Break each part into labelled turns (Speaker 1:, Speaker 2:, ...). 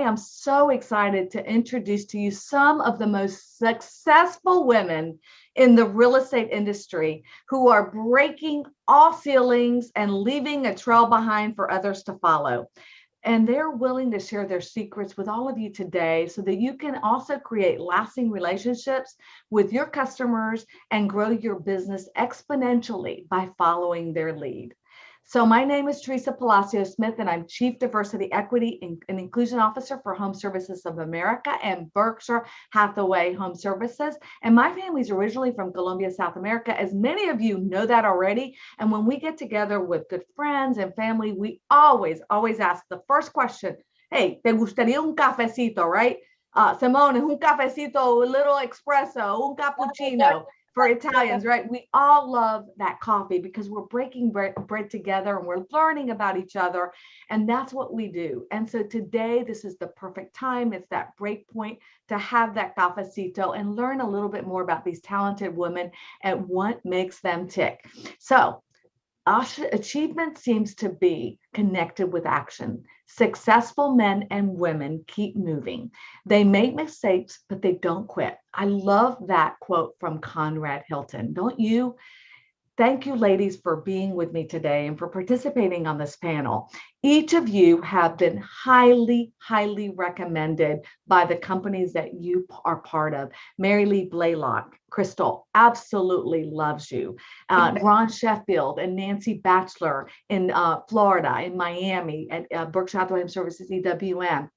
Speaker 1: today I'm so excited to introduce to you some of the most successful women in the real estate industry who are breaking all ceilings and leaving a trail behind for others to follow. And they're willing to share their secrets with all of you today so that you can also create lasting relationships with your customers and grow your business exponentially by following their lead. So my name is Teresa Palacio Smith, and I'm Chief Diversity, Equity, and Inclusion Officer for Home Services of America and Berkshire Hathaway Home Services. And my family's originally from Colombia, South America, as many of you know that already. And when we get together with good friends and family, we always ask the first question, hey, ¿te gustaría un cafecito, right? Simone, un cafecito, a little espresso, un cappuccino. For Italians, right? We all love that coffee because we're breaking bread together and we're learning about each other. And that's what we do. And so today, this is the perfect time. It's that break point to have that cafecito and learn a little bit more about these talented women and what makes them tick. So achievement seems to be connected with action. Successful men and women keep moving. They make mistakes, but they don't quit. I love that quote from Conrad Hilton. Don't you? Thank you, ladies, for being with me today and for participating on this panel. Each of you have been highly recommended by the companies that you are part of. Mary Lee Blaylock, Crystal absolutely loves you. Ron Sheffield and Nancy Batchelor in Florida, in Miami, at Berkshire Hathaway Home Services, EWM.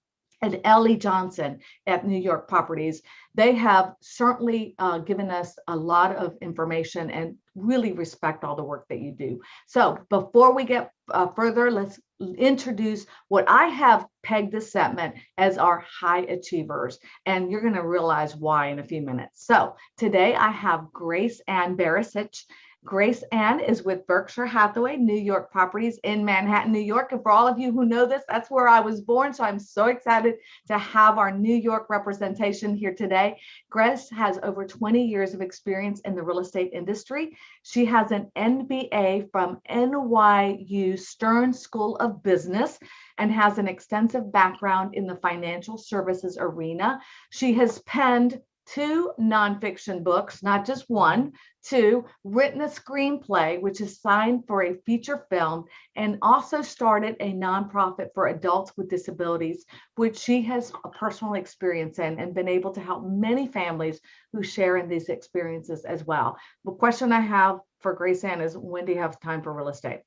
Speaker 1: And Ellie Johnson at New York Properties. They have certainly given us a lot of information and really respect all the work that you do. So before we get further, let's introduce what I have pegged this segment as our high achievers. And you're going to realize why in a few minutes. So today I have Grace Ann Barisic. Grace Ann is with Berkshire Hathaway New York Properties in Manhattan, New York. And for all of you who know this, that's where I was born. So I'm so excited to have our New York representation here today. Grace has over 20 years of experience in the real estate industry. She has an MBA from NYU Stern School of Business and has an extensive background in the financial services arena. She has penned 2 nonfiction books, not just one, 2, written a screenplay, which is signed for a feature film, and also started a nonprofit for adults with disabilities, which she has a personal experience in and been able to help many families who share in these experiences as well. The question I have for Grace Ann is, when do you have time for real estate?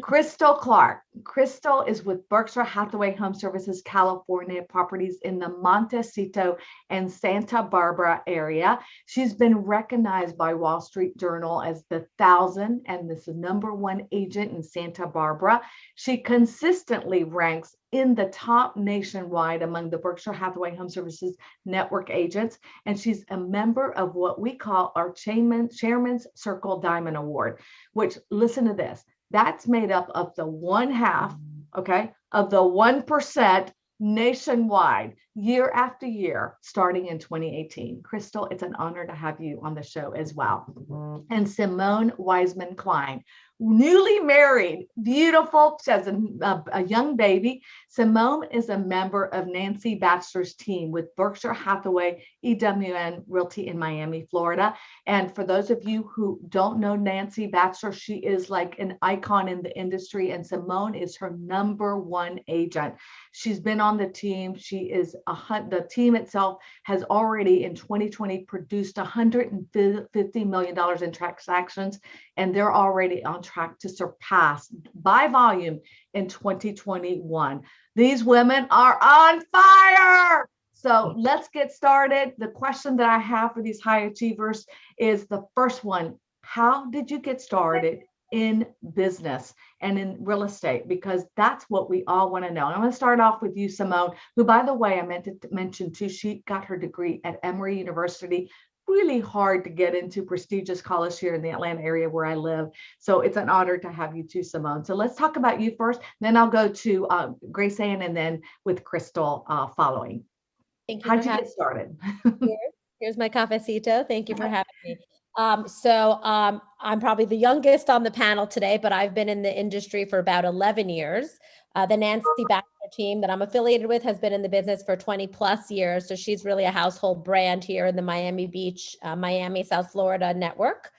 Speaker 1: Crystal Clark. Crystal is with Berkshire Hathaway Home Services California Properties in the Montecito and Santa Barbara area. She's been recognized by Wall Street Journal as the 1,000 and this #1 agent in Santa Barbara. She consistently ranks in the top nationwide among the Berkshire Hathaway Home Services Network agents, and she's a member of what we call our Chairman's Circle Diamond Award, which, listen to this, that's made up of the 1/2, okay, of the 1% nationwide, year after year, starting in 2018. Crystal, it's an honor to have you on the show as well. And Simone Wiseman Klein, newly married, beautiful, she has a young baby. Simone is a member of Nancy Batchelor's team with Berkshire Hathaway EWN Realty in Miami, Florida. And for those of you who don't know Nancy Batchelor, she is like an icon in the industry, and Simone is her #1 agent. She's been on the team. She is the team itself has already in 2020 produced $150 million in transactions, and they're already on track to surpass by volume in 2021. These women are on fire. So let's get started. The question that I have for these high achievers is the first one. How did you get started in business and in real estate? Because that's what we all want to know. I'm going to start off with you, Simone, who, by the way, I meant to mention too, she got her degree at Emory University. Really hard to get into prestigious college here in the Atlanta area where I live. So it's an honor to have you too, Simone. So let's talk about you first, then I'll go to Grace Ann and then with Crystal following.
Speaker 2: Thank you.
Speaker 1: How'd you get started?
Speaker 2: Here's my cafecito. Thank you for having me. I'm probably the youngest on the panel today, but I've been in the industry for about 11 years. The Nancy Bachelor team that I'm affiliated with has been in the business for 20 plus years. So she's really a household brand here in the Miami Beach, Miami, South Florida network.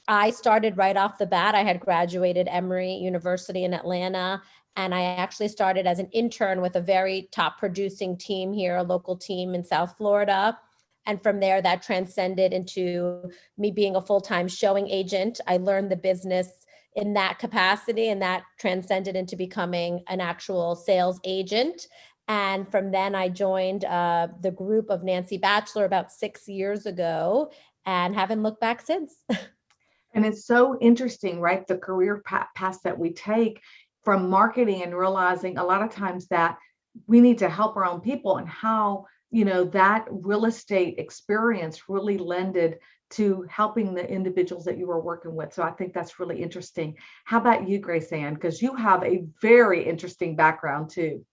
Speaker 2: I started right off the bat. I had graduated Emory University in Atlanta, and I actually started as an intern with a very top producing team here, a local team in South Florida. And from there, that transcended into me being a full-time showing agent. I learned the business in that capacity, and that transcended into becoming an actual sales agent. And from then I joined the group of Nancy Bachelor about 6 years ago and haven't looked back since.
Speaker 1: And it's so interesting, right? The career path that we take from marketing and realizing a lot of times that we need to help our own people, and how, that real estate experience really lended to helping the individuals that you were working with. So I think that's really interesting. How about you, Grace Ann? Because you have a very interesting background too.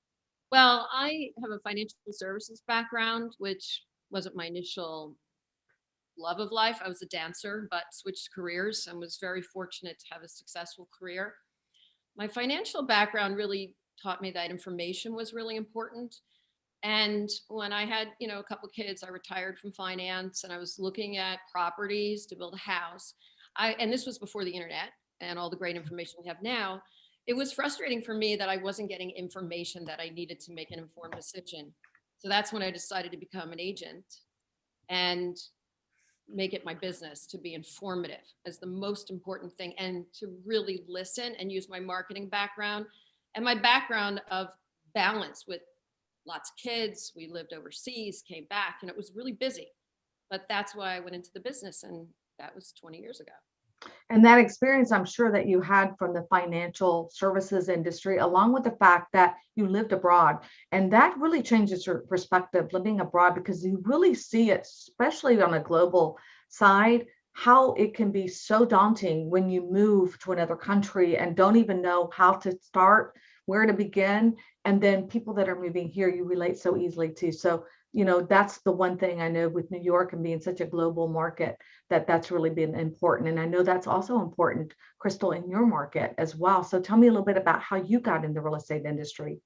Speaker 3: Well, I have a financial services background, which wasn't my initial love of life. I was a dancer, but switched careers and was very fortunate to have a successful career. My financial background really taught me that information was really important. And when I had, a couple of kids, I retired from finance and I was looking at properties to build a house. And this was before the internet and all the great information we have now. It was frustrating for me that I wasn't getting information that I needed to make an informed decision. So that's when I decided to become an agent and make it my business to be informative as the most important thing, and to really listen and use my marketing background and my background of balance with lots of kids. We lived overseas, came back, and it was really busy. But that's why I went into the business, and that was 20 years ago.
Speaker 1: And that experience, I'm sure that you had from the financial services industry, along with the fact that you lived abroad. And that really changes your perspective living abroad, because you really see it, especially on a global side, how it can be so daunting when you move to another country and don't even know how to start, where to begin. And then people that are moving here, you relate so easily to. So, that's the one thing I know with New York and being such a global market, that's really been important. And I know that's also important, Crystal, in your market as well. So tell me a little bit about how you got in the real estate industry.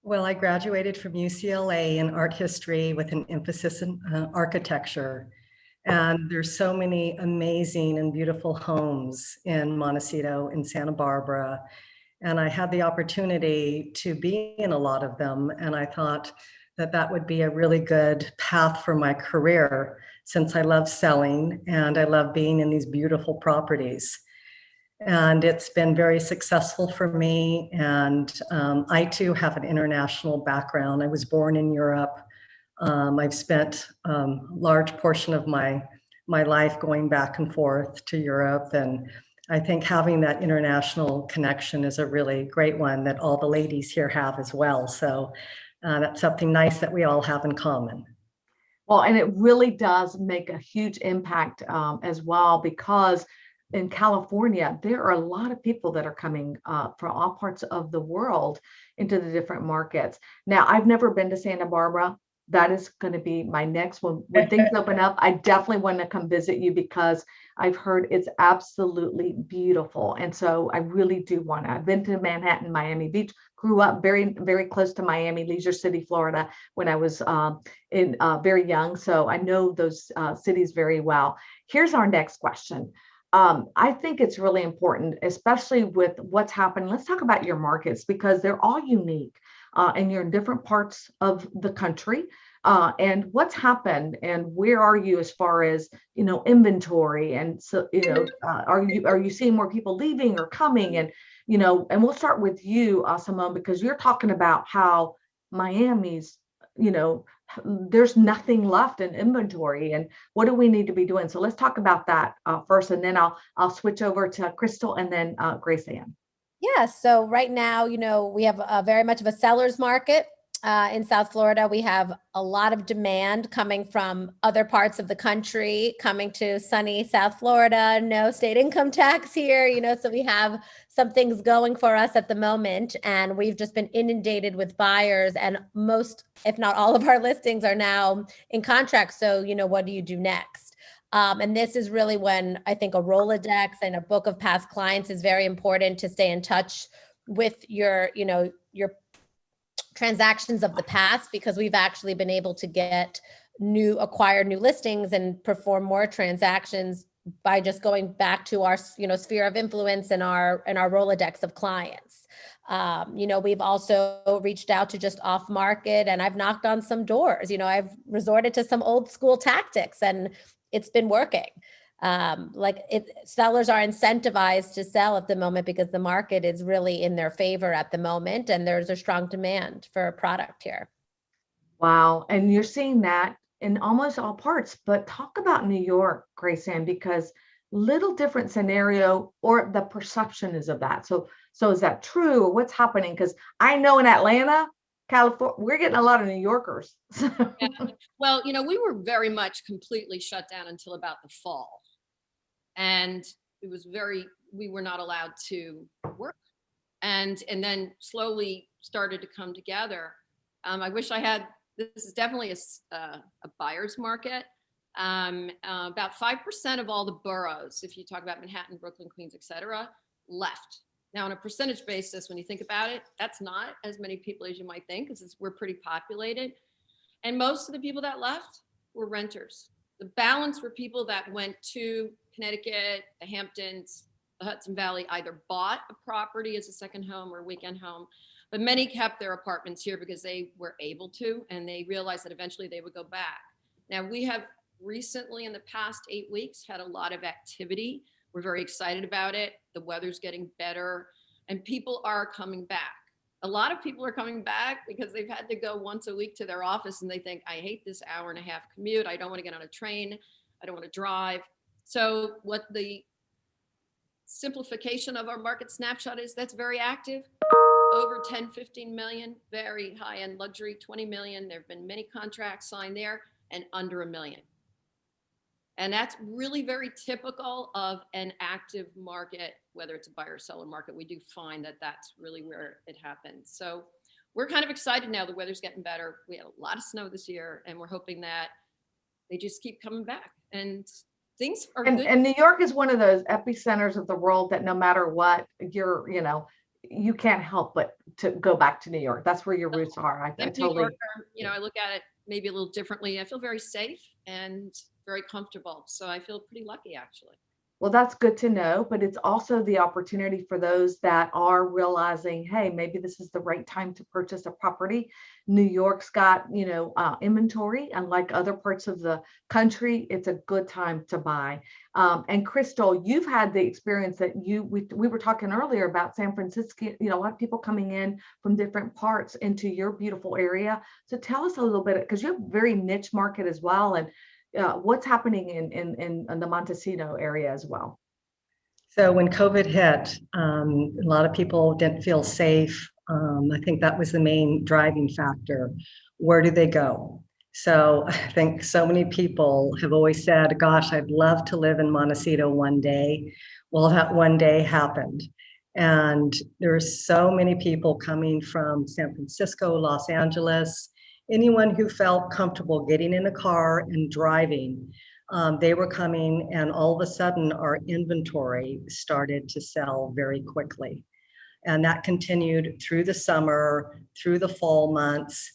Speaker 4: Well, I graduated from UCLA in art history with an emphasis in architecture. And there's so many amazing and beautiful homes in Montecito, in Santa Barbara. And I had the opportunity to be in a lot of them. And I thought that would be a really good path for my career, since I love selling and I love being in these beautiful properties. And it's been very successful for me. And I too have an international background. I was born in Europe. I've spent a large portion of my life going back and forth to Europe. And I think having that international connection is a really great one that all the ladies here have as well. So that's something nice that we all have in common.
Speaker 1: Well, and it really does make a huge impact as well, because in California, there are a lot of people that are coming from all parts of the world into the different markets. Now, I've never been to Santa Barbara. That is going to be my next one. When things open up, I definitely want to come visit you, because I've heard it's absolutely beautiful. And so I really do want to. I've been to Manhattan, Miami Beach, grew up very, very close to Miami, Leisure City, Florida, when I was very young. So I know those cities very well. Here's our next question. I think it's really important, especially with what's happening. Let's talk about your markets, because they're all unique and you're in different parts of the country. And what's happened, and where are you as far as, inventory? And so, are you seeing more people leaving or coming? And, and we'll start with you, Simone, because you're talking about how Miami's, there's nothing left in inventory, and what do we need to be doing? So let's talk about that first, and then I'll switch over to Crystal and then Grace Ann.
Speaker 2: Yeah, so right now, we have a very much of a seller's market in South Florida. We have a lot of demand coming from other parts of the country, coming to sunny South Florida. No state income tax here, so we have some things going for us at the moment. And we've just been inundated with buyers, and most, if not all of our listings are now in contract. So, what do you do next? And this is really when I think a Rolodex and a book of past clients is very important to stay in touch with your, your transactions of the past, because we've actually been able to acquire new listings and perform more transactions by just going back to our, sphere of influence and our Rolodex of clients. We've also reached out to just off market, and I've knocked on some doors. I've resorted to some old school tactics, and it's been working. Sellers are incentivized to sell at the moment because the market is really in their favor at the moment, and there's a strong demand for a product here.
Speaker 1: Wow. And you're seeing that in almost all parts, but talk about New York, Grace Ann, because little different scenario, or the perception is of that. So is that true, or what's happening? Because I know in Atlanta, California, we're getting a lot of New Yorkers.
Speaker 3: Yeah. Well, we were very much completely shut down until about the fall. And it was we were not allowed to work. And then slowly started to come together. I wish I had, this is definitely a buyer's market. About 5% of all the boroughs, if you talk about Manhattan, Brooklyn, Queens, et cetera, left. Now, on a percentage basis, when you think about it, that's not as many people as you might think, because we're pretty populated. And most of the people that left were renters. The balance were people that went to Connecticut, the Hamptons, the Hudson Valley, either bought a property as a second home or weekend home, but many kept their apartments here because they were able to, and they realized that eventually they would go back. Now, we have recently, in the past 8 weeks, had a lot of activity. We're very excited about it. The weather's getting better, and people are coming back. A lot of people are coming back because they've had to go once a week to their office, and they think, I hate this hour-and-a-half commute. I don't want to get on a train. I don't want to drive. So what the simplification of our market snapshot is, that's very active. Over 10, 15 million, very high-end luxury, 20 million. There have been many contracts signed there, and under $1 million. And that's really very typical of an active market, whether it's a buyer or seller market. We do find that that's really where it happens. So we're kind of excited now. The weather's getting better. We had a lot of snow this year, and we're hoping that they just keep coming back. And things are good.
Speaker 1: And New York is one of those epicenters of the world that no matter what, you can't help but to go back to New York. That's where your roots are. I totally,
Speaker 3: Yorker, I look at it maybe a little differently. I feel very safe and very comfortable. So I feel pretty lucky, actually.
Speaker 1: Well, that's good to know, but it's also the opportunity for those that are realizing, hey, maybe this is the right time to purchase a property. New York's got, inventory, unlike other parts of the country. It's a good time to buy. And Crystal, you've had the experience that we were talking earlier about San Francisco, a lot of people coming in from different parts into your beautiful area. So tell us a little bit, because you have a very niche market as well. And what's happening in the Montecito area as well?
Speaker 4: So when COVID hit, a lot of people didn't feel safe. I think that was the main driving factor. Where do they go? So I think so many people have always said, gosh, I'd love to live in Montecito one day. Well, that one day happened. And there's so many people coming from San Francisco, Los Angeles, anyone who felt comfortable getting in a car and driving, they were coming, and all of a sudden our inventory started to sell very quickly. And that continued through the summer, through the fall months.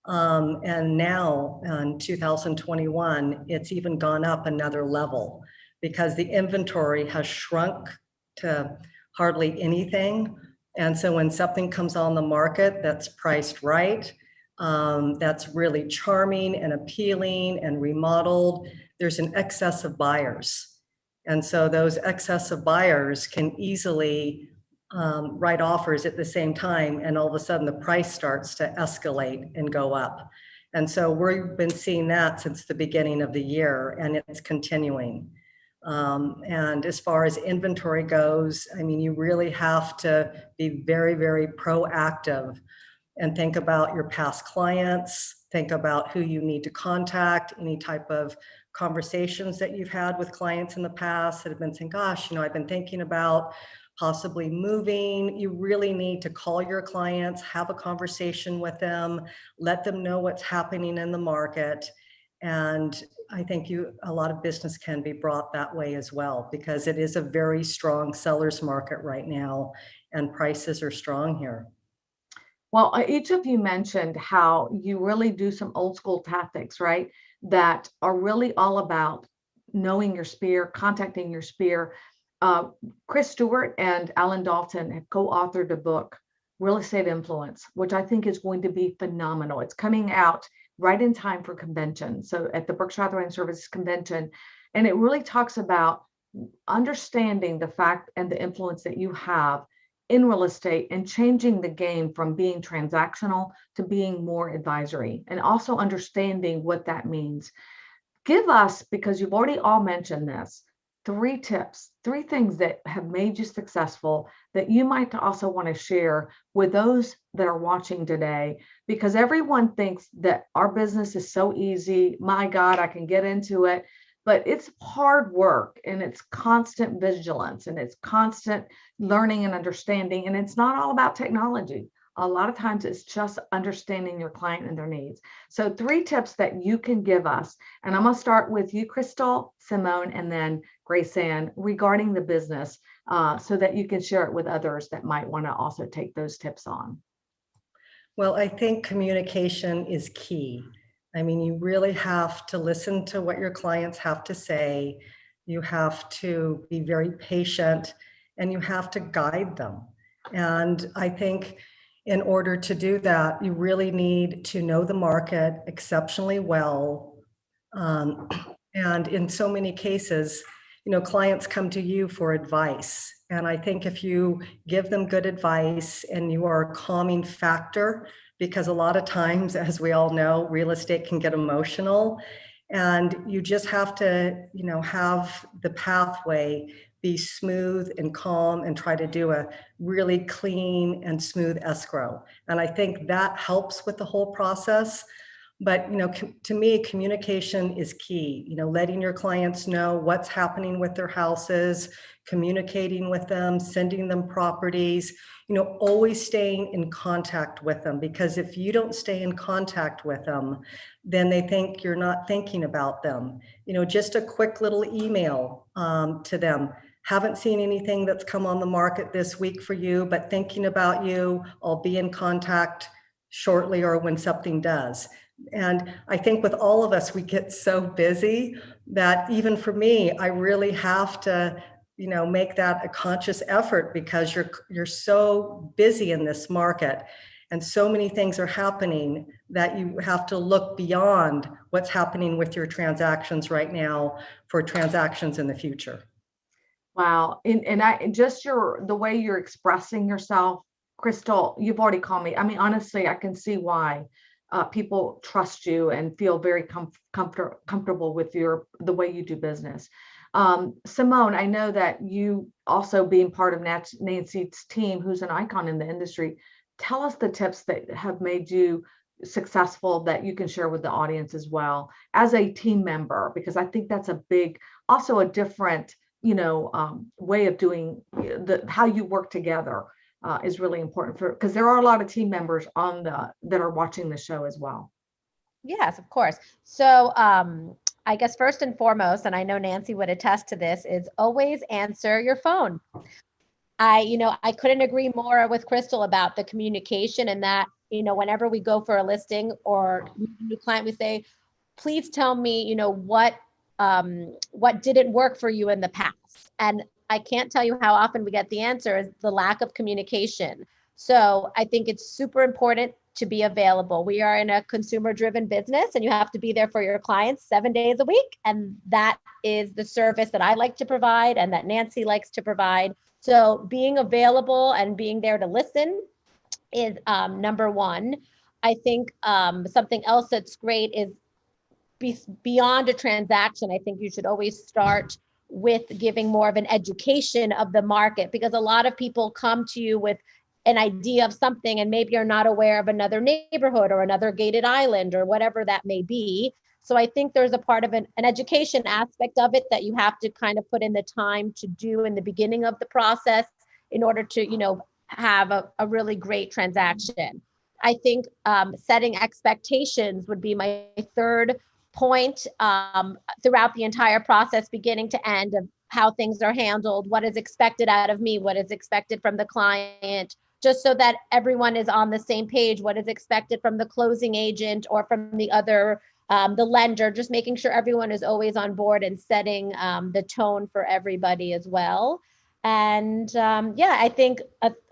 Speaker 4: And now in 2021, it's even gone up another level because the inventory has shrunk to hardly anything. And so when something comes on the market that's priced right, that's really charming and appealing and remodeled, there's an excess of buyers. And so those excess of buyers can easily write offers at the same time, and all of a sudden the price starts to escalate and go up. And so we've been seeing that since the beginning of the year, and it's continuing. And as far as inventory goes, I mean, you really have to be very, very proactive and think about your past clients, think about who you need to contact, any type of conversations that you've had with clients in the past that have been saying, gosh, I've been thinking about possibly moving. You really need to call your clients, have a conversation with them, let them know what's happening in the market, And I think a lot of business can be brought that way as well, because it is a very strong seller's market right now and prices are strong here.
Speaker 1: Well, each of you mentioned how you really do some old school tactics, right? That are really all about knowing your sphere, contacting your sphere. Chris Stewart and Alan Dalton have co-authored a book, Real Estate Influence, which I think is going to be phenomenal. It's coming out right in time for convention. So at the Berkshire Hathaway Services convention, and it really talks about understanding the fact and the influence that you have in real estate and changing the game from being transactional to being more advisory, and also understanding what that means. Give us, because you've already all mentioned this, 3 tips, 3 things that have made you successful that you might also want to share with those that are watching today, because everyone thinks that our business is so easy. My God, I can get into it. But it's hard work, and it's constant vigilance, and it's constant learning and understanding. And it's not all about technology. A lot of times it's just understanding your client and their needs. So 3 tips that you can give us. And I'm going to start with you, Crystal, Simone, and then Grace Ann, regarding the business, so that you can share it with others that might want to also take those tips on.
Speaker 4: Well, I think communication is key. I mean, you really have to listen to what your clients have to say. You have to be very patient, and you have to guide them. And I think in order to do that, you really need to know the market exceptionally well. And in so many cases, clients come to you for advice. And I think if you give them good advice and you are a calming factor, because a lot of times, as we all know, real estate can get emotional, and you just have to, have the pathway be smooth and calm and try to do a really clean and smooth escrow. And I think that helps with the whole process. But, to me, communication is key, letting your clients know what's happening with their houses, communicating with them, sending them properties, always staying in contact with them. Because if you don't stay in contact with them, then they think you're not thinking about them. Just a quick little email to them. Haven't seen anything that's come on the market this week for you, but thinking about you. I'll be in contact shortly or when something does. And I think with all of us, we get so busy that even for me, I really have to, make that a conscious effort, because you're so busy in this market and so many things are happening that you have to look beyond what's happening with your transactions right now for transactions in the future.
Speaker 1: Wow. And I just the way you're expressing yourself, Crystal, you've already called me. I mean, honestly, I can see why people trust you and feel very comfortable with the way you do business. Simone, I know that you also, being part of Nancy's team, who's an icon in the industry, tell us the tips that have made you successful that you can share with the audience as well as a team member, because I think that's also a different, way of doing how you work together. Is really important because there are a lot of team members that are watching the show as well.
Speaker 2: Yes, of course. So I guess first and foremost, and I know Nancy would attest to this, is always answer your phone. I couldn't agree more with Crystal about the communication, and that, whenever we go for a listing or a new client, we say, please tell me, what didn't work for you in the past. And I can't tell you how often we get the answer is the lack of communication. So I think it's super important to be available. We are in a consumer-driven business, and you have to be there for your clients 7 days a week. And that is the service that I like to provide and that Nancy likes to provide. So being available and being there to listen is number one. I think something else that's great is beyond a transaction. I think you should always start with giving more of an education of the market, because a lot of people come to you with an idea of something and maybe you're not aware of another neighborhood or another gated island or whatever that may be. So I think there's a part of an education aspect of it that you have to kind of put in the time to do in the beginning of the process in order to, have a really great transaction. I think setting expectations would be my third point throughout the entire process, beginning to end, of how things are handled, what is expected out of me, what is expected from the client, just so that everyone is on the same page, what is expected from the closing agent or from the other, the lender, just making sure everyone is always on board and setting the tone for everybody as well. And yeah, I think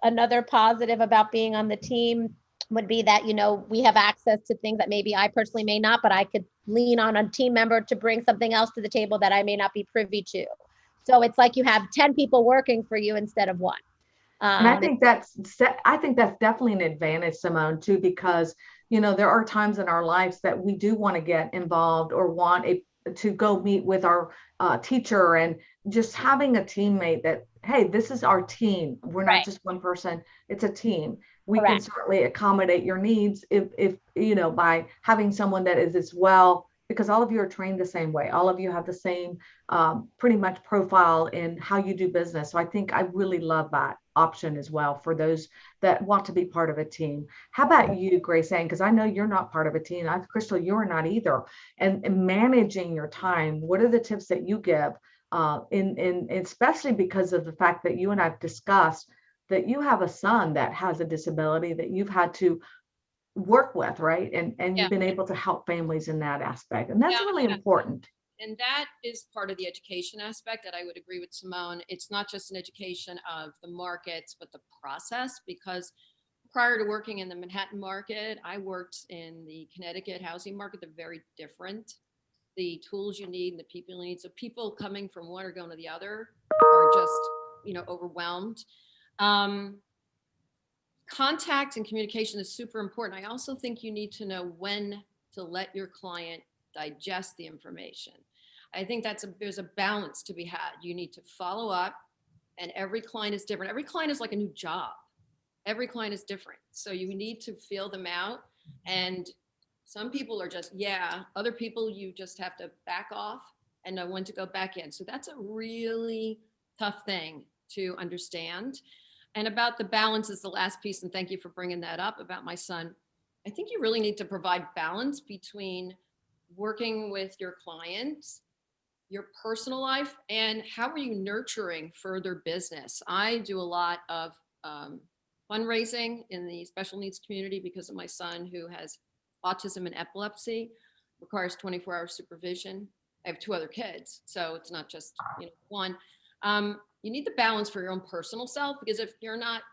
Speaker 2: another positive about being on the team would be that, you know, we have access to things that maybe I personally may not, but I could lean on a team member to bring something else to the table that I may not be privy to. So it's like you have 10 people working for you instead of one.
Speaker 1: And I think that's definitely an advantage, Simone, too, because, you know, there are times in our lives that we do want to get involved or want to go meet with our teacher, and just having a teammate that, hey, this is our team. We're not
Speaker 2: Right.
Speaker 1: just one person. It's a team. We can
Speaker 2: Correct.
Speaker 1: certainly accommodate your needs if you know, by having someone that is as well, because all of you are trained the same way. All of you have the same pretty much profile in how you do business. So I think I really love that option as well for those that want to be part of a team. How about you, Grace Ann? Because I know you're not part of a team. Crystal, you're not either. And managing your time, what are the tips that you give? In especially because of the fact that you and I've discussed that you have a son that has a disability that you've had to work with, right? And
Speaker 3: Yeah.
Speaker 1: you've been able to help families in that aspect. And that's
Speaker 3: Yeah,
Speaker 1: really
Speaker 3: yeah.
Speaker 1: important.
Speaker 3: And that is part of the education aspect that I would agree with Simone. It's not just an education of the markets, but the process, because prior to working in the Manhattan market, I worked in the Connecticut housing market. They're very different. The tools you need and the people you need. So people coming from one or going to the other are just, you know, overwhelmed. Contact and communication is super important. I also think you need to know when to let your client digest the information. I think there's a balance to be had. You need to follow up, and every client is different. Every client is like a new job. Every client is different. So you need to feel them out. And some people are just, yeah. Other people, you just have to back off and know when to go back in. So that's a really tough thing to understand. And about the balance is the last piece. And thank you for bringing that up about my son. I think you really need to provide balance between working with your clients, your personal life, and how are you nurturing further business. I do a lot of fundraising in the special needs community because of my son, who has autism and epilepsy, requires 24-hour supervision. I have 2 other kids, so it's not just, you know, one. You need the balance for your own personal self, because if you're not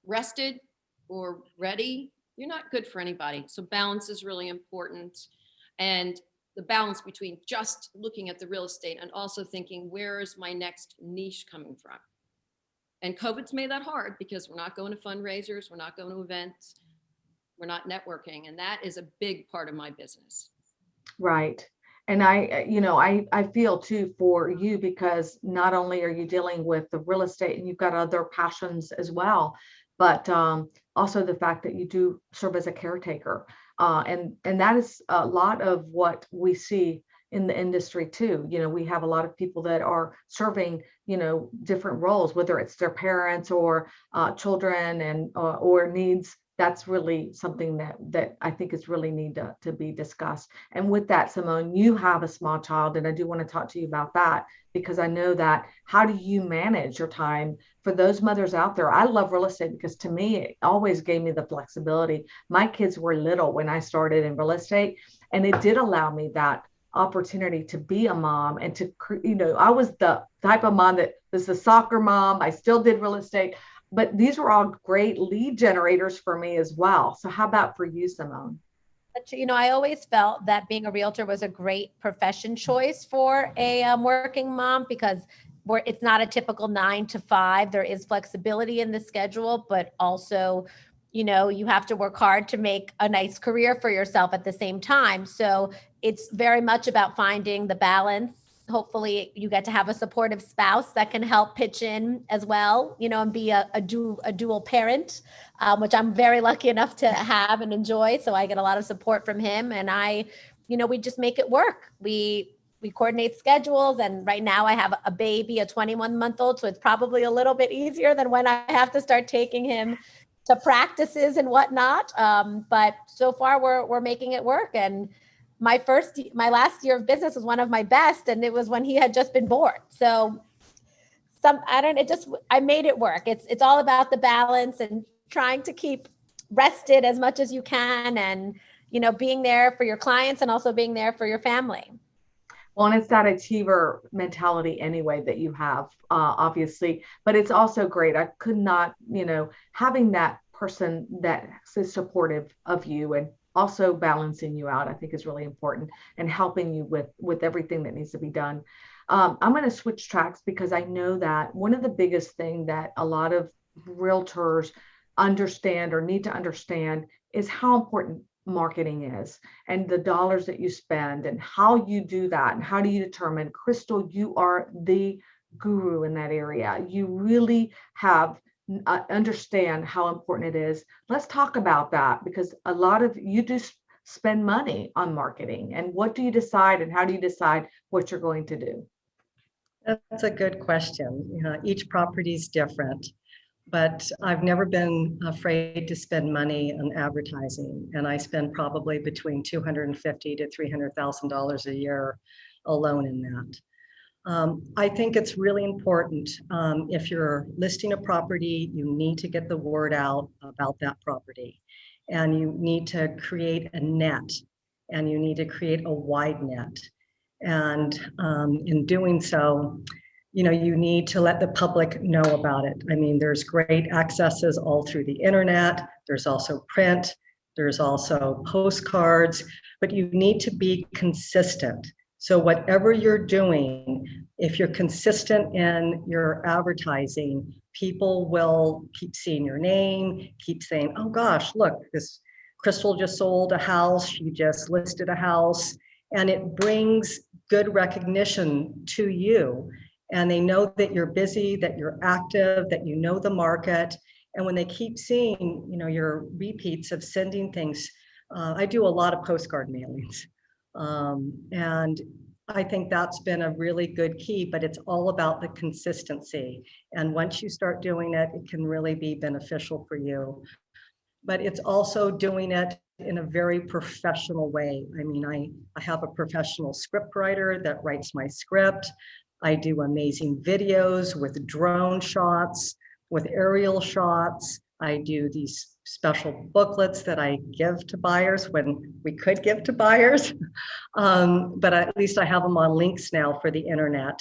Speaker 3: rested or ready, you're not good for anybody. So balance is really important. And the balance between just looking at the real estate and also thinking, where is my next niche coming from? And COVID's made that hard because we're not going to fundraisers, we're not going to events, we're not networking. And that is a big part of my business.
Speaker 1: Right. And I feel too for you, because not only are you dealing with the real estate and you've got other passions as well, but also the fact that you do serve as a caretaker. And that is a lot of what we see in the industry too. You know, we have a lot of people that are serving, you know, different roles, whether it's their parents or children and or needs. That's really something that I think is really need to be discussed. And with that, Simone, you have a small child, and I do want to talk to you about that, because I know that how do you manage your time for those mothers out there? I love real estate because to me, it always gave me the flexibility. My kids were little when I started in real estate, and it did allow me that opportunity to be a mom and to, you know, I was the type of mom that was the soccer mom. I still did real estate, but these were all great lead generators for me as well. So how about for you, Simone?
Speaker 2: You know, I always felt that being a realtor was a great profession choice for a working mom, because it's not a typical 9 to 5. There is flexibility in the schedule, but also, you know, you have to work hard to make a nice career for yourself at the same time. So it's very much about finding the balance. Hopefully you get to have a supportive spouse that can help pitch in as well, you know, and be a dual parent, which I'm very lucky enough to have and enjoy. So I get a lot of support from him, and we just make it work. We coordinate schedules, and right now I have a baby, a 21-month-old. So it's probably a little bit easier than when I have to start taking him to practices and whatnot. But so far we're making it work. And my last year of business was one of my best, and it was when he had just been born. So I made it work. It's all about the balance and trying to keep rested as much as you can, and, being there for your clients and also being there for your family.
Speaker 1: Well, and it's that achiever mentality anyway that you have, obviously, but it's also great. I could not, having that person that is supportive of you and also balancing you out, I think is really important, and helping you with everything that needs to be done. I'm going to switch tracks because I know that one of the biggest thing that a lot of realtors understand or need to understand is how important marketing is, and the dollars that you spend and how you do that, and how do you determine. Crystal, you are the guru in that area. You really have understand how important it is. Let's talk about that, because a lot of you do spend money on marketing. And what do you decide, and how do you decide what you're going to do?
Speaker 4: That's a good question. Each property is different, but I've never been afraid to spend money on advertising, and I spend probably between $250,000 to $300,000 a year alone in that. I think it's really important. If you're listing a property, you need to get the word out about that property, and you need to create a net, and you need to create a wide net. And in doing so, you need to let the public know about it. I mean, there's great accesses all through the internet. There's also print. There's also postcards, but you need to be consistent. So whatever you're doing, if you're consistent in your advertising, people will keep seeing your name, keep saying, oh gosh, look, this Crystal just sold a house. She just listed a house. And it brings good recognition to you. And they know that you're busy, that you're active, that you know the market. And when they keep seeing, your repeats of sending things, I do a lot of postcard mailings. And I think that's been a really good key, but it's all about the consistency. And once you start doing it, it can really be beneficial for you. But it's also doing it in a very professional way. I mean, I have a professional script writer that writes my script. I do amazing videos with drone shots, with aerial shots. I do these special booklets that I give to buyers when we could give to buyers. But at least I have them on links now for the internet.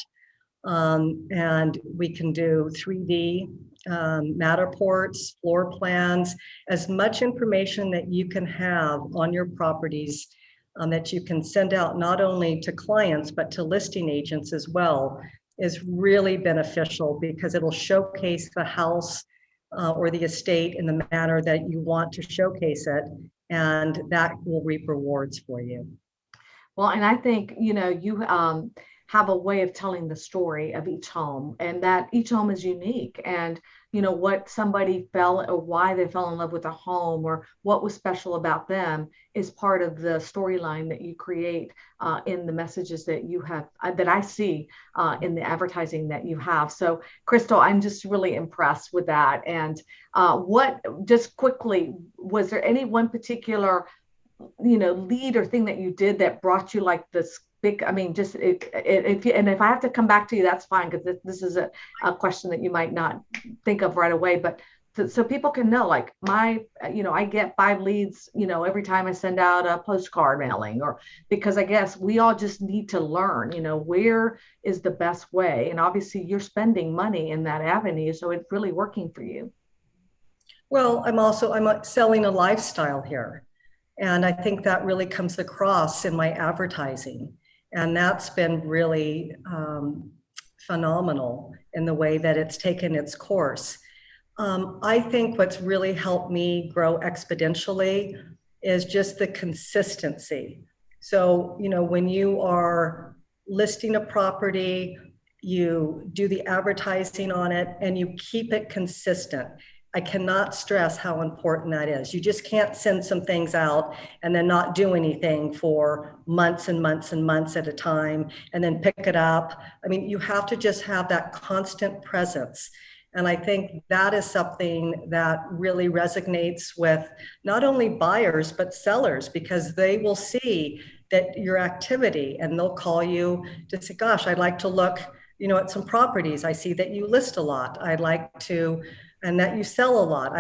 Speaker 4: And we can do 3D Matterports, floor plans, as much information that you can have on your properties that you can send out not only to clients, but to listing agents as well, is really beneficial, because it'll showcase the house or the estate in the manner that you want to showcase it, and that will reap rewards for you.
Speaker 1: Well, and I think, you have a way of telling the story of each home, and that each home is unique, and what somebody fell, or why they fell in love with a home, or what was special about them, is part of the storyline that you create in the messages that you have, that I see in the advertising that you have. So Crystal, I'm just really impressed with that. And just quickly, was there any one particular lead or thing that you did that brought you like this big, I mean, just if I have to come back to you, that's fine, because this is a question that you might not think of right away, but so people can know, like, I get 5 leads, every time I send out a postcard mailing, or because I guess we all just need to learn, where is the best way. And obviously you're spending money in that avenue, so it's really working for you.
Speaker 4: Well, I'm selling a lifestyle here. And I think that really comes across in my advertising. And that's been really phenomenal in the way that it's taken its course. I think what's really helped me grow exponentially is just the consistency. So, when you are listing a property, you do the advertising on it, and you keep it consistent. I cannot stress how important that is. You just can't send some things out and then not do anything for months and months and months at a time, and then pick it up. I mean, you have to just have that constant presence. And I think that is something that really resonates with not only buyers, but sellers, because they will see that your activity and they'll call you to say, gosh, I'd like to look, at some properties. I see that you list a lot. I'd like to, and that you sell a lot.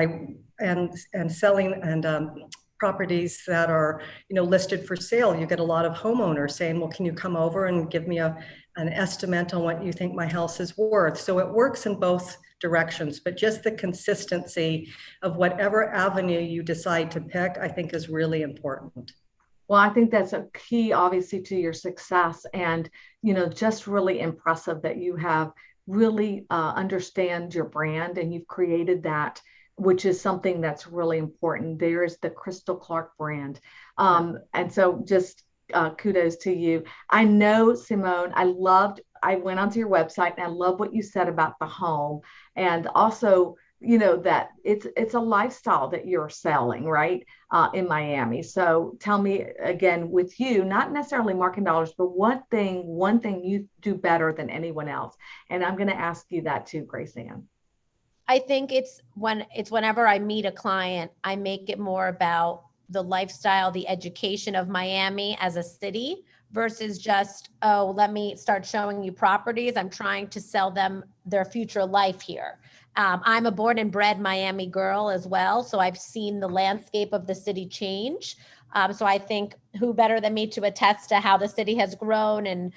Speaker 4: And selling and properties that are, listed for sale. You get a lot of homeowners saying, well, can you come over and give me an estimate on what you think my house is worth? So it works in both directions, but just the consistency of whatever avenue you decide to pick, I think is really important.
Speaker 1: Well, I think that's a key, obviously, to your success, and, just really impressive that you have really understand your brand and you've created that, which is something that's really important. There's the Crystal Clark brand. And so just kudos to you. I know, Simone, I went onto your website and I love what you said about the home, and also, that it's a lifestyle that you're selling, right, in Miami. So tell me again, with you, not necessarily marketing dollars, but one thing you do better than anyone else. And I'm going to ask you that too, Grace Ann.
Speaker 2: I think whenever I meet a client, I make it more about the lifestyle, the education of Miami as a city versus just, oh, let me start showing you properties. I'm trying to sell them their future life here. I'm a born and bred Miami girl as well, so I've seen the landscape of the city change. So I think who better than me to attest to how the city has grown, and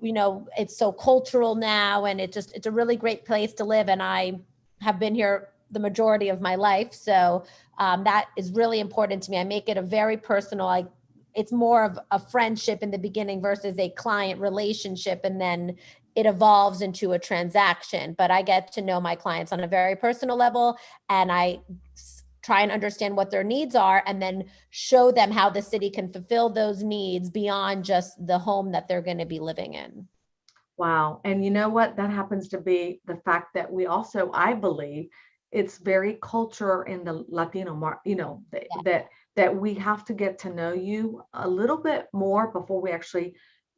Speaker 2: it's so cultural now, and it's a really great place to live. And I have been here the majority of my life. So that is really important to me. I make it a very personal, it's more of a friendship in the beginning versus a client relationship. And then it evolves into a transaction, but I get to know my clients on a very personal level, and I try and understand what their needs are and then show them how the city can fulfill those needs beyond just the home that they're going to be living in.
Speaker 1: Wow. And you know what? That happens to be the fact that we also, I believe, it's very culture in the Latino that we have to get to know you a little bit more before we actually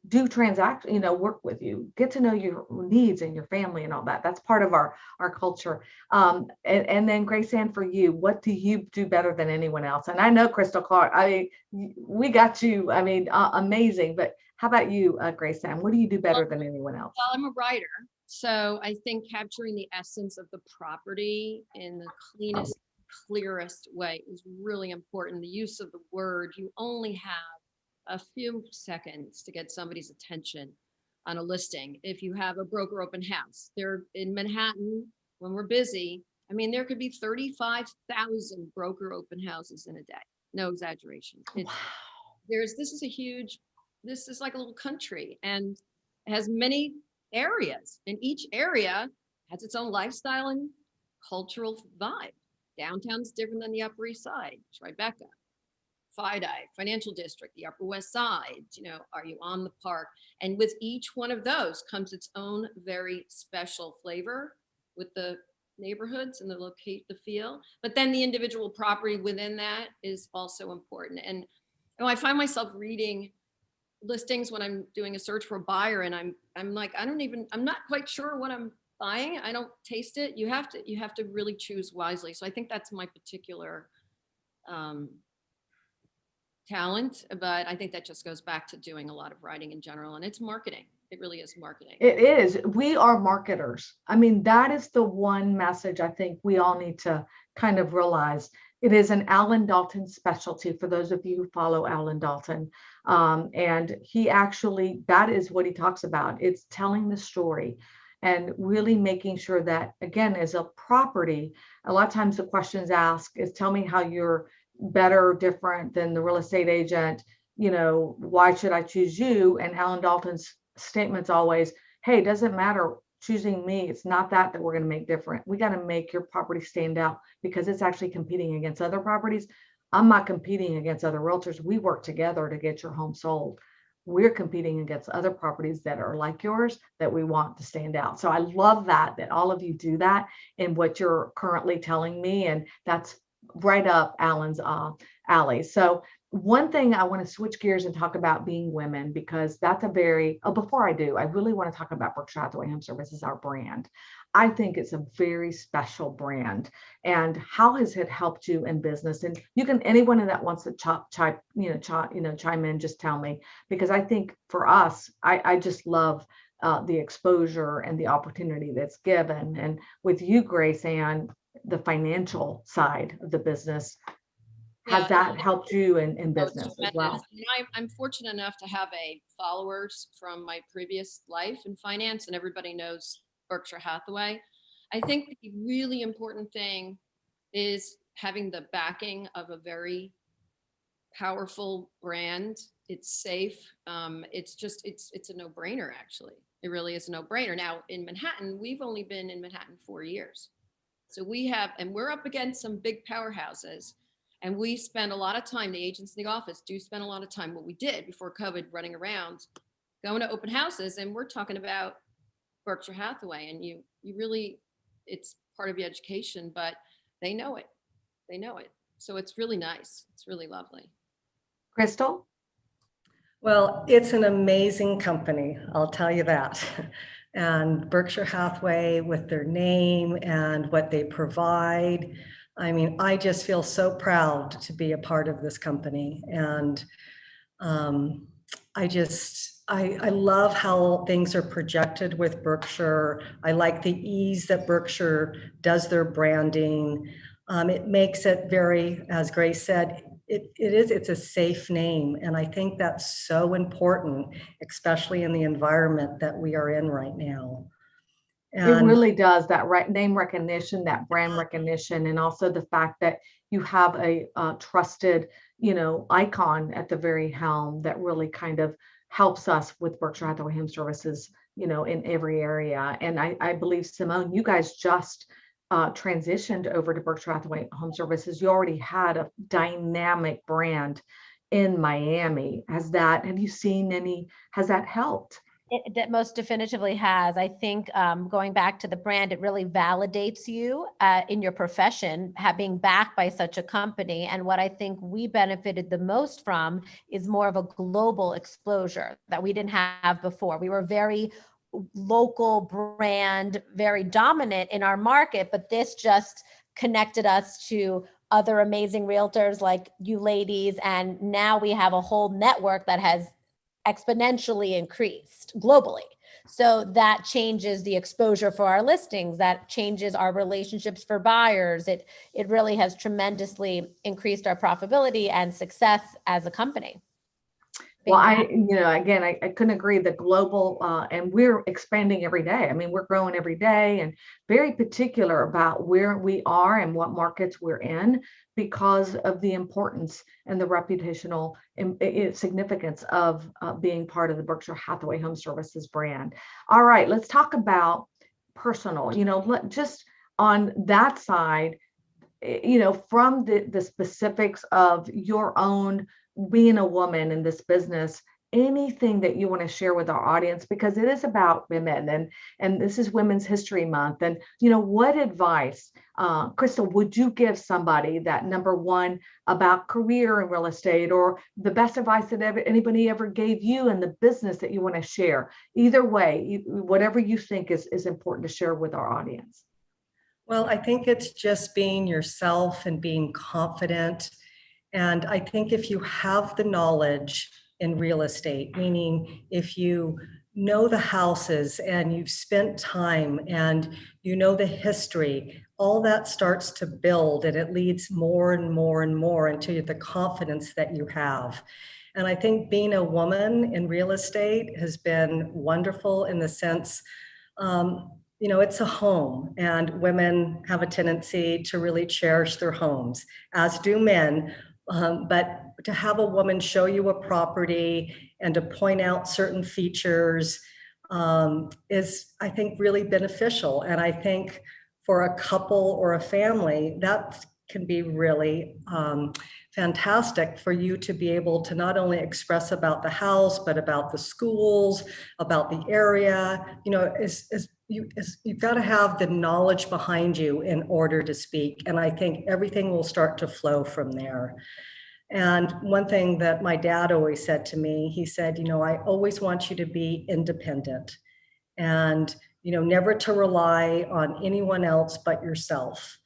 Speaker 1: do transact, work with you, get to know your needs and your family and all that. That's part of our culture. And then Grace Ann, for you, what do you do better than anyone else? And I know Crystal Clark, we got you, amazing, but how about you, Grace Ann? What do you do better than anyone else?
Speaker 3: Well, I'm a writer, so I think capturing the essence of the property in the cleanest, clearest way is really important. The use of the word, you only have a few seconds to get somebody's attention on a listing. If you have a broker open house, they're in Manhattan when we're busy. There could be 35,000 broker open houses in a day. No exaggeration. Wow. This is like a little country, and it has many areas, and each area has its own lifestyle and cultural vibe. Downtown's different than the Upper East Side, Tribeca, FIDI, Financial District, the Upper West Side, are you on the park? And with each one of those comes its own very special flavor with the neighborhoods and the feel. But then the individual property within that is also important. And I find myself reading listings when I'm doing a search for a buyer, and I'm like, I'm not quite sure what I'm buying. I don't taste it. You have to really choose wisely. So I think that's my particular talent, but I think that just goes back to doing a lot of writing in general, and it's marketing. It really is marketing.
Speaker 1: It is. We are marketers. That is the one message I think we all need to kind of realize. It is an Alan Dalton specialty, for those of you who follow Alan Dalton. And he actually, that is what he talks about. It's telling the story and really making sure that, again, as a property, a lot of times the questions asked is, tell me how you're better or different than the real estate agent. Why should I choose you? And Alan Dalton's statement's always, hey, it doesn't matter choosing me. It's not that we're going to make different. We got to make your property stand out because it's actually competing against other properties. I'm not competing against other realtors. We work together to get your home sold. We're competing against other properties that are like yours that we want to stand out. So I love that all of you do that in what you're currently telling me. And that's right up Alan's alley. So one thing I want to switch gears and talk about being women, because that's a very, before I do, I really want to talk about Berkshire Hathaway Home Services, our brand. I think it's a very special brand. And how has it helped you in business? And you can, anyone that wants to chime in, just tell me, because I think for us, I just love the exposure and the opportunity that's given. And with you, Grace Ann, the financial side of the business, has that helped you in business as well?
Speaker 3: I'm fortunate enough to have followers from my previous life in finance, and everybody knows Berkshire Hathaway. I think the really important thing is having the backing of a very powerful brand. It's safe. It's a no-brainer, actually. It really is a no-brainer. Now, in Manhattan, we've only been in Manhattan 4 years. So we're up against some big powerhouses. And we spend a lot of time, the agents in the office do spend a lot of time, what we did before COVID, running around, going to open houses. And we're talking about Berkshire Hathaway. And you really, it's part of your education, but they know it. They know it. So it's really nice. It's really lovely.
Speaker 1: Crystal?
Speaker 4: Well, it's an amazing company, I'll tell you that. And Berkshire Hathaway, with their name and what they provide, I mean, I just feel so proud to be a part of this company. And I love how things are projected with Berkshire. I like the ease that Berkshire does their branding. It makes it very, as Grace said, it's a safe name. And I think that's so important, especially in the environment that we are in right now.
Speaker 1: And it really does, that name recognition, that brand recognition, and also the fact that you have a trusted, icon at the very helm that really kind of helps us with Berkshire Hathaway Home Services, in every area. And I believe, Simone, you guys just transitioned over to Berkshire Hathaway Home Services. You already had a dynamic brand in Miami. Has that helped?
Speaker 2: It most definitively has. I think going back to the brand, it really validates you in your profession, being backed by such a company. And what I think we benefited the most from is more of a global exposure that we didn't have before. We were very local brand, very dominant in our market, but this just connected us to other amazing realtors like you ladies. And now we have a whole network that has exponentially increased globally. So that changes the exposure for our listings, that changes our relationships for buyers. It really has tremendously increased our profitability and success as a company.
Speaker 1: Well, I couldn't agree. The global, and we're expanding every day. I mean, we're growing every day, and very particular about where we are and what markets we're in because of the importance and the reputational significance of being part of the Berkshire Hathaway Home Services brand. All right, let's talk about personal, just on that side, from the specifics of your own being a woman in this business, anything that you want to share with our audience, because it is about women and this is Women's History Month. And, what advice, Crystal, would you give somebody that, number one, about career in real estate, or the best advice that anybody ever gave you in the business that you want to share? Either way, whatever you think is important to share with our audience.
Speaker 4: Well, I think it's just being yourself and being confident. And I think if you have the knowledge in real estate, meaning if you know the houses and you've spent time and you know the history, all that starts to build and it leads more and more and more into the confidence that you have. And I think being a woman in real estate has been wonderful in the sense, it's a home, and women have a tendency to really cherish their homes, as do men. But to have a woman show you a property and to point out certain features is, I think, really beneficial. And I think for a couple or a family, that can be really fantastic for you to be able to not only express about the house, but about the schools, about the area. You've got to have the knowledge behind you in order to speak. And I think everything will start to flow from there. And one thing that my dad always said to me, he said, I always want you to be independent and, never to rely on anyone else but yourself.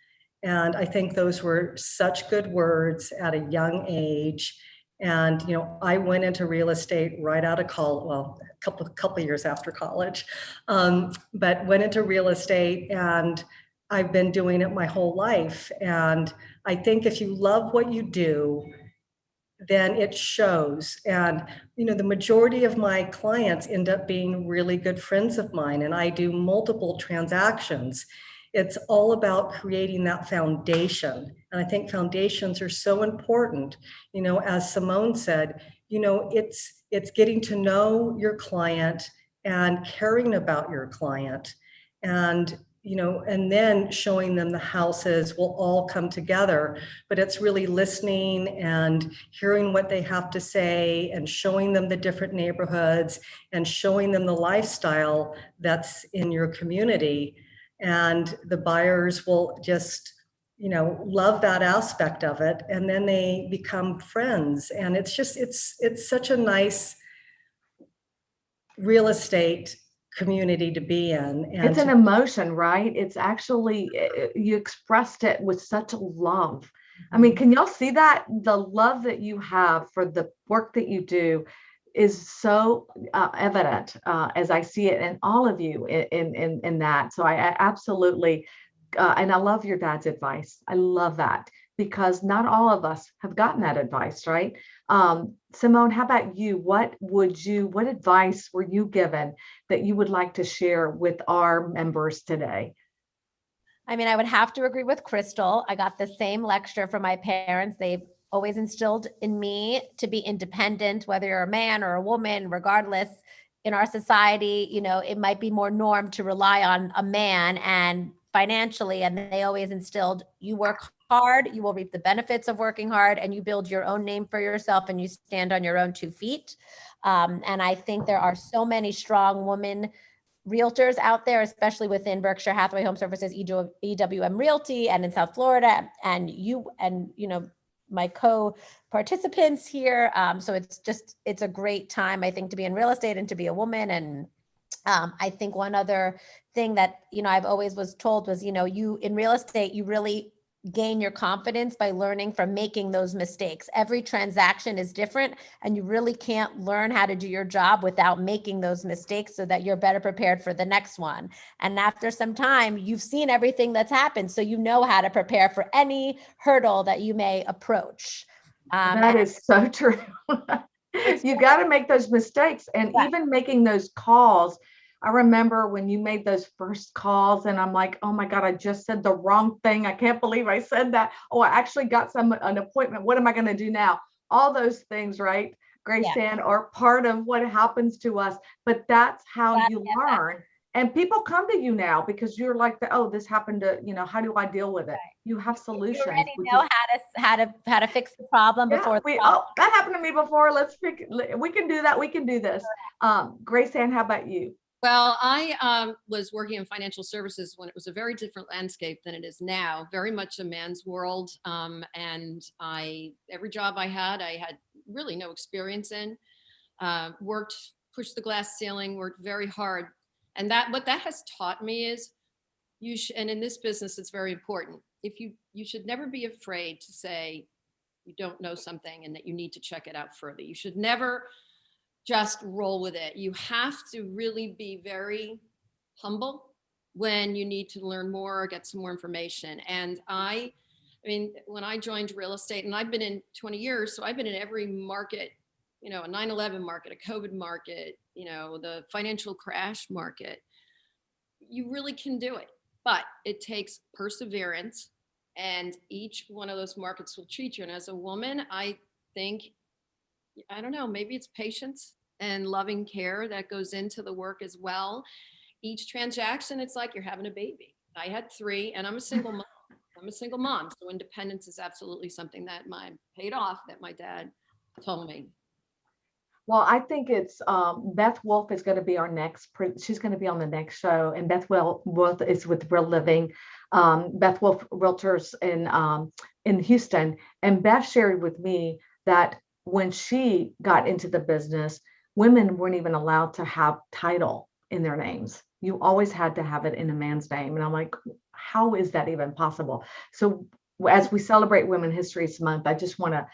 Speaker 4: And I think those were such good words at a young age. And, I went into real estate right out of college, well, a couple years after college, but went into real estate, and I've been doing it my whole life. And I think if you love what you do, then it shows. And, the majority of my clients end up being really good friends of mine, and I do multiple transactions. It's all about creating that foundation. And I think foundations are so important. As Simone said, it's getting to know your client and caring about your client. And and then showing them the houses will all come together. But it's really listening and hearing what they have to say and showing them the different neighborhoods and showing them the lifestyle that's in your community. And the buyers will just, love that aspect of it. And then they become friends. And it's such a nice real estate community to be in. And
Speaker 1: it's an emotion, right? It's actually, you expressed it with such love. I mean, can y'all see that? The love that you have for the work that you do is so evident as I see it in all of you in that. So I absolutely, and I love your dad's advice. I love that, because not all of us have gotten that advice, right? Simone, how about you? What advice were you given that you would like to share with our members today?
Speaker 2: I mean, I would have to agree with Crystal. I got the same lecture from my parents. They've always instilled in me to be independent, whether you're a man or a woman, regardless. In our society, it might be more norm to rely on a man and financially, and they always instilled, you work hard, you will reap the benefits of working hard, and you build your own name for yourself, and you stand on your own 2 feet. And I think there are so many strong women realtors out there, especially within Berkshire Hathaway Home Services, EWM Realty, and in South Florida, and my co-participants here. So it's a great time, I think, to be in real estate and to be a woman. And I think one other thing that, I've always was told was, you in real estate, you really gain your confidence by learning from making those mistakes. Every transaction is different, and you really can't learn how to do your job without making those mistakes so that you're better prepared for the next one. And after some time, you've seen everything that's happened, so you know how to prepare for any hurdle that you may approach.
Speaker 1: That is so true. You got to make those mistakes, and even making those calls. I remember when you made those first calls, and I'm like, oh my God, I just said the wrong thing. I can't believe I said that. Oh, I actually got an appointment. What am I going to do now? All those things, right, Grace Ann, are part of what happens to us. But that's how you learn. And people come to you now because you're like, this happened to, how do I deal with it? You have solutions. You
Speaker 2: already know how to fix the problem before.
Speaker 1: That happened to me before. We can do that. We can do this. Grace Ann, how about you?
Speaker 3: Well, I was working in financial services when it was a very different landscape than it is now, very much a man's world. And every job I had really no experience in, pushed the glass ceiling, worked very hard. And what that has taught me is and in this business, it's very important. You should never be afraid to say you don't know something and that you need to check it out further. You should never just roll with it. You have to really be very humble when you need to learn more or get some more information. And I mean, when I joined real estate, and I've been in 20 years, so I've been in every market, a 9/11 market, a COVID market, the financial crash market. You really can do it, but it takes perseverance, and each one of those markets will treat you. And as a woman, I think, I don't know, maybe it's patience and loving care that goes into the work as well. Each transaction, it's like you're having a baby. I had 3, and I'm a single mom. So independence is absolutely something that paid off, that my dad told me.
Speaker 1: Well, I think it's Beth Wolf is going to be our next. She's going to be on the next show, and Beth Wolf is with Real Living, Beth Wolf Realtors in Houston. And Beth shared with me that when she got into the business, women weren't even allowed to have title in their names. You always had to have it in a man's name. And I'm like, how is that even possible? So as we celebrate Women History Month, I just want to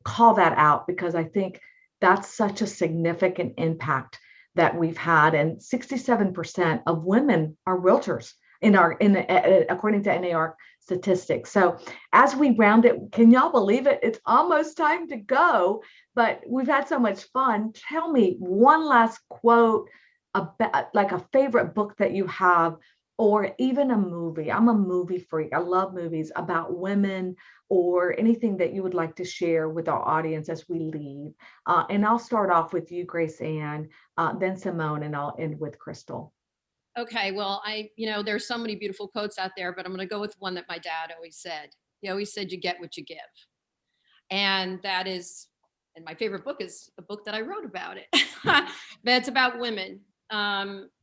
Speaker 1: call that out because I think that's such a significant impact that we've had. And 67% of women are realtors according to NAR statistics. So as we round it, can y'all believe it? It's almost time to go, but we've had so much fun. Tell me one last quote, like a favorite book that you have, or even a movie. I'm a movie freak. I love movies about women, or anything that you would like to share with our audience as we leave. And I'll start off with you, Grace Ann, then Simone, and I'll end with Crystal.
Speaker 3: Okay, well, there's so many beautiful quotes out there, but I'm going to go with one that my dad always said. He always said, you get what you give. And that is, and my favorite book is a book that I wrote about it. But it's about women.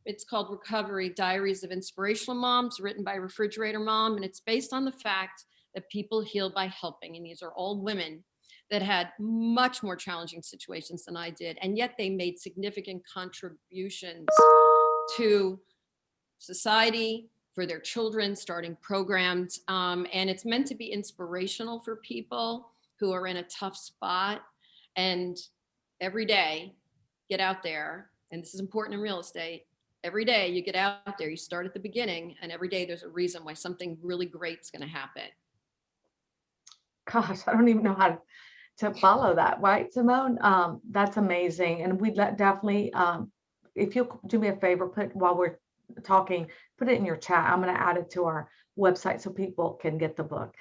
Speaker 3: It's called Recovery, Diaries of Inspirational Moms, written by Refrigerator Mom. And it's based on the fact that people heal by helping. And these are all women that had much more challenging situations than I did. And yet they made significant contributions to society, for their children, starting programs. And it's meant to be inspirational for people who are in a tough spot. And every day, get out there. And this is important in real estate. Every day you get out there, you start at the beginning, and every day there's a reason why something really great is going to happen.
Speaker 1: Gosh, I don't even know how to follow that, right, Simone? That's amazing. And we'd definitely, if you'll do me a favor, while we're talking, put it in your chat. I'm going to add it to our website so people can get the book.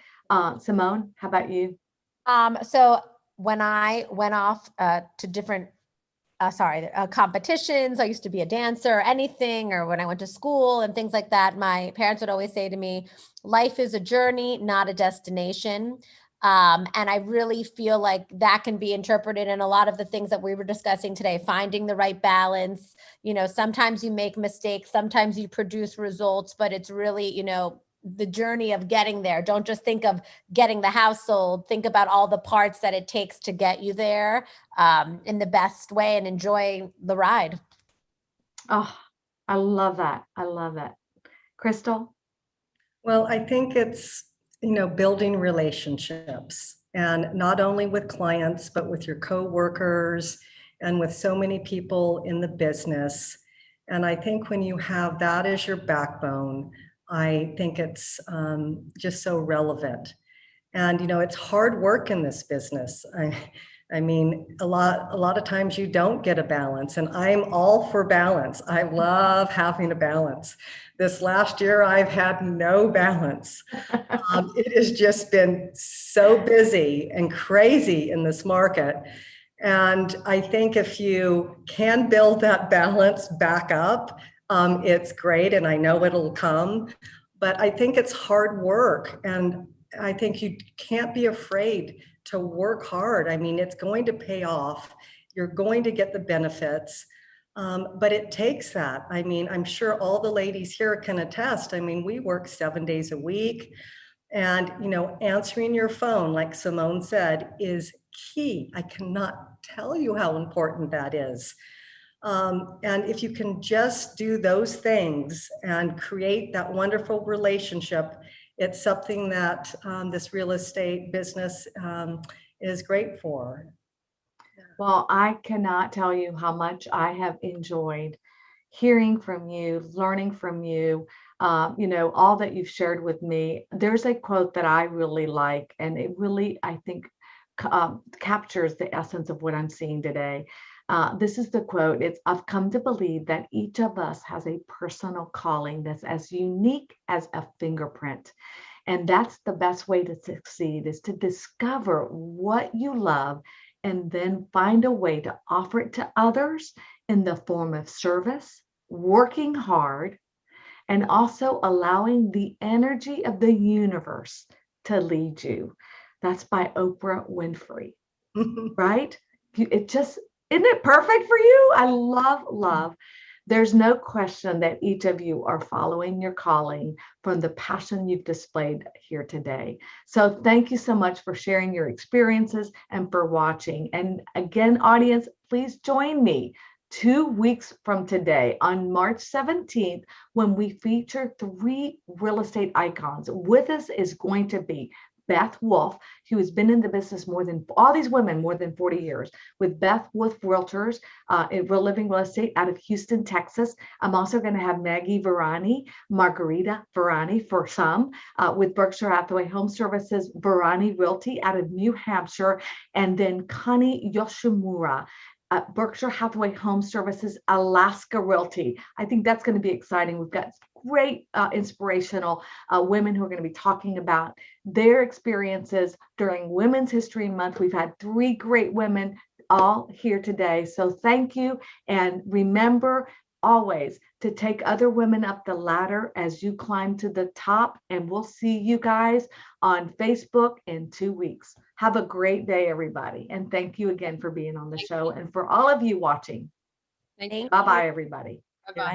Speaker 1: Simone, how about you?
Speaker 2: So when I went off to different competitions, I used to be a dancer, anything, or when I went to school and things like that, my parents would always say to me, life is a journey, not a destination. And I really feel like that can be interpreted in a lot of the things that we were discussing today, finding the right balance. Sometimes you make mistakes, sometimes you produce results, but it's really, the journey of getting there. Don't just think of getting the house sold. Think about all the parts that it takes to get you there in the best way, and enjoy the ride.
Speaker 1: Oh, I love that. I love that. Crystal?
Speaker 4: Well, I think it's, building relationships, and not only with clients, but with your coworkers and with so many people in the business. And I think when you have that as your backbone, I think it's just so relevant. And, it's hard work in this business. I mean, a lot of times you don't get a balance, and I'm all for balance. I love having a balance. This last year, I've had no balance. It has just been so busy and crazy in this market. And I think if you can build that balance back up, it's great. And I know it'll come, but I think it's hard work. And I think you can't be afraid to work hard. I mean, it's going to pay off. You're going to get the benefits. But it takes that. I mean, I'm sure all the ladies here can attest. I mean, we work 7 days a week, and, answering your phone, like Simone said, is key. I cannot tell you how important that is. And if you can just do those things and create that wonderful relationship, it's something that this real estate business is great for.
Speaker 1: Well, I cannot tell you how much I have enjoyed hearing from you, learning from you, all that you've shared with me. There's a quote that I really like, and it really, I think, captures the essence of what I'm seeing today. This is the quote. I've come to believe that each of us has a personal calling that's as unique as a fingerprint. And that's the best way to succeed, is to discover what you love and then find a way to offer it to others in the form of service, working hard, and also allowing the energy of the universe to lead you. That's by Oprah Winfrey, right? It just, isn't it perfect for you? I love There's no question that each of you are following your calling from the passion you've displayed here today. So thank you so much for sharing your experiences and for watching. And again, audience, please join me 2 weeks from today on March 17th when we feature 3 real estate icons. With us is going to be Beth Wolf, who has been in the business more than 40 years with Beth Wolf Realtors in Real Living Real Estate out of Houston, Texas. I'm also going to have Maggie Margarita Varani for some, with Berkshire Hathaway Home Services, Varani Realty out of New Hampshire, and then Connie Yoshimura, Berkshire Hathaway Home Services, Alaska Realty. I think that's going to be exciting. We've got great inspirational women who are going to be talking about their experiences during Women's History Month. We've had 3 great women all here today. So thank you. And remember always to take other women up the ladder as you climb to the top. And we'll see you guys on Facebook in 2 weeks. Have a great day, everybody. And thank you again for being on the show and for all of you watching.
Speaker 3: Thank you.
Speaker 1: Bye-bye, everybody.
Speaker 3: Bye-bye.